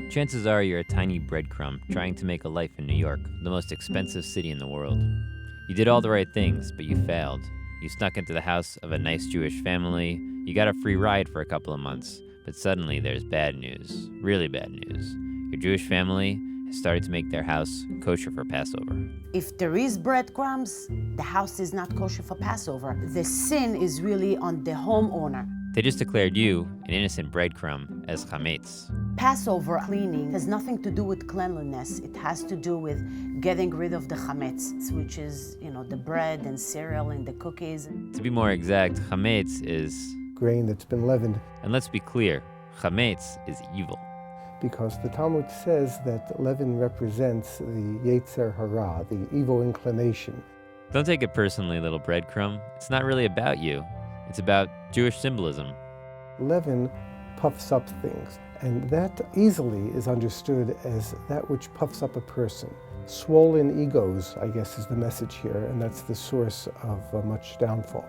Chances are you're a tiny breadcrumb trying to make a life in New York, the most expensive city in the world. You did all the right things, but you failed. You snuck into the house of a nice Jewish family. You got a free ride for a couple of months, but suddenly there's bad news, really bad news. Your Jewish family has started to make their house kosher for Passover. If there is breadcrumbs, the house is not kosher for Passover. The sin is really on the homeowner. They just declared you, an innocent breadcrumb, as chametz. Passover cleaning has nothing to do with cleanliness. It has to do with getting rid of the chametz, which is, the bread and cereal and the cookies. To be more exact, chametz is grain that's been leavened. And let's be clear, chametz is evil. Because the Talmud says that leaven represents the Yetzer Hara, the evil inclination. Don't take it personally, little breadcrumb. It's not really about you. It's about Jewish symbolism. Leaven puffs up things, and that easily is understood as that which puffs up a person. Swollen egos, I guess, is the message here, and that's the source of much downfall.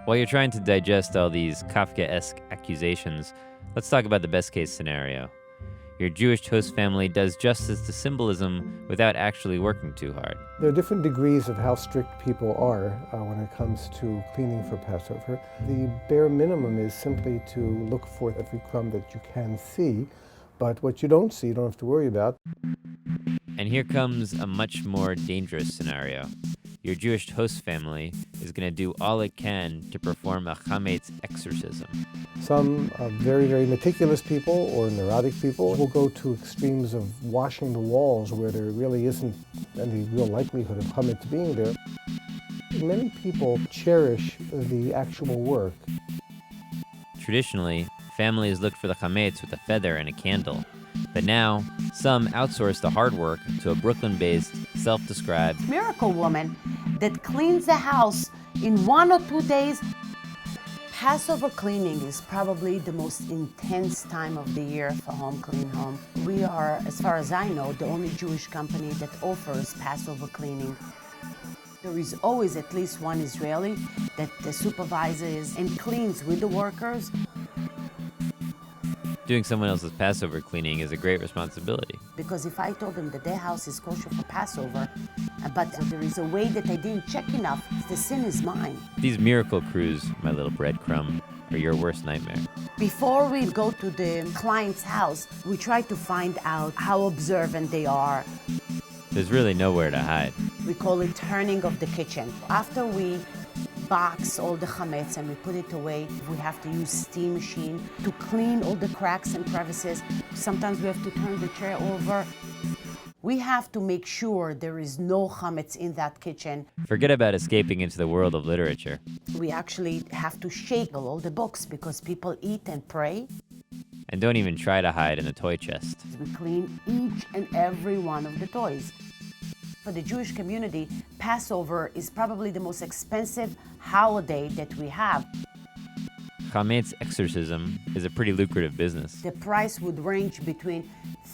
While you're trying to digest all these Kafkaesque accusations, let's talk about the best case scenario. Your Jewish host family does justice to symbolism without actually working too hard. There are different degrees of how strict people are when it comes to cleaning for Passover. The bare minimum is simply to look for every crumb that you can see, but what you don't see, you don't have to worry about. And here comes a much more dangerous scenario. Your Jewish host family is going to do all it can to perform a chametz exorcism. Some very, very meticulous people or neurotic people will go to extremes of washing the walls where there really isn't any real likelihood of chametz being there. Many people cherish the actual work. Traditionally, families looked for the chametz with a feather and a candle. But now, some outsource the hard work to a Brooklyn-based, self-described miracle woman that cleans the house in 1 or 2 days. Passover cleaning is probably the most intense time of the year for Home Clean Home. We are, as far as I know, the only Jewish company that offers Passover cleaning. There is always at least one Israeli that supervises and cleans with the workers. Doing someone else's Passover cleaning is a great responsibility. Because if I told them that their house is kosher for Passover, but there is a way that I didn't check enough, the sin is mine. These miracle crews, my little breadcrumb, are your worst nightmare. Before we go to the client's house, we try to find out how observant they are. There's really nowhere to hide. We call it turning of the kitchen. After we box all the chametz and we put it away, we have to use steam machine to clean all the cracks and crevices. Sometimes we have to turn the chair over. We have to make sure there is no chametz in that kitchen. Forget about escaping into the world of literature. We actually have to shake all the books because people eat and pray. And don't even try to hide in the toy chest. We clean each and every one of the toys. For the Jewish community, Passover is probably the most expensive holiday that we have. Chametz exorcism is a pretty lucrative business. The price would range between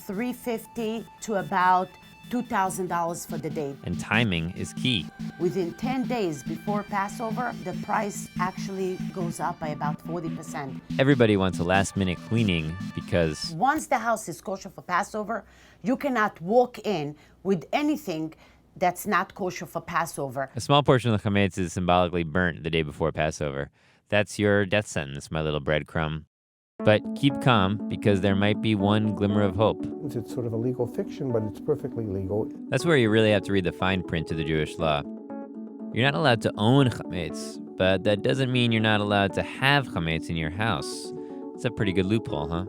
$350 to about $2,000 for the day. And timing is key. Within 10 days before Passover, the price actually goes up by about 40%. Everybody wants a last-minute cleaning because once the house is kosher for Passover, you cannot walk in with anything that's not kosher for Passover. a small portion of the chametz is symbolically burnt the day before Passover. That's your death sentence, my little breadcrumb. But keep calm, because there might be one glimmer of hope. It's sort of a legal fiction, but it's perfectly legal. That's where you really have to read the fine print of the Jewish law. You're not allowed to own chametz, but that doesn't mean you're not allowed to have chametz in your house. It's a pretty good loophole, huh?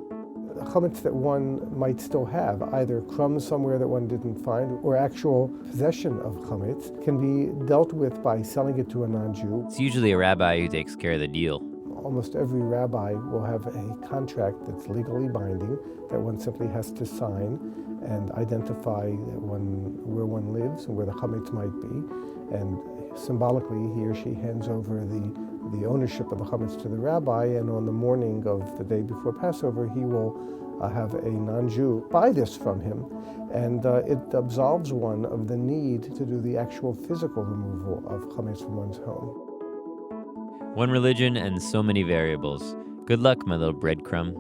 Chametz that one might still have, either crumbs somewhere that one didn't find, or actual possession of chametz, can be dealt with by selling it to a non-Jew. It's usually a rabbi who takes care of the deal. Almost every rabbi will have a contract that's legally binding that one simply has to sign and identify where one lives and where the chametz might be. And symbolically, he or she hands over the ownership of the chametz to the rabbi, and on the morning of the day before Passover, he will have a non-Jew buy this from him, and it absolves one of the need to do the actual physical removal of chametz from one's home. One religion and so many variables. Good luck, my little breadcrumb.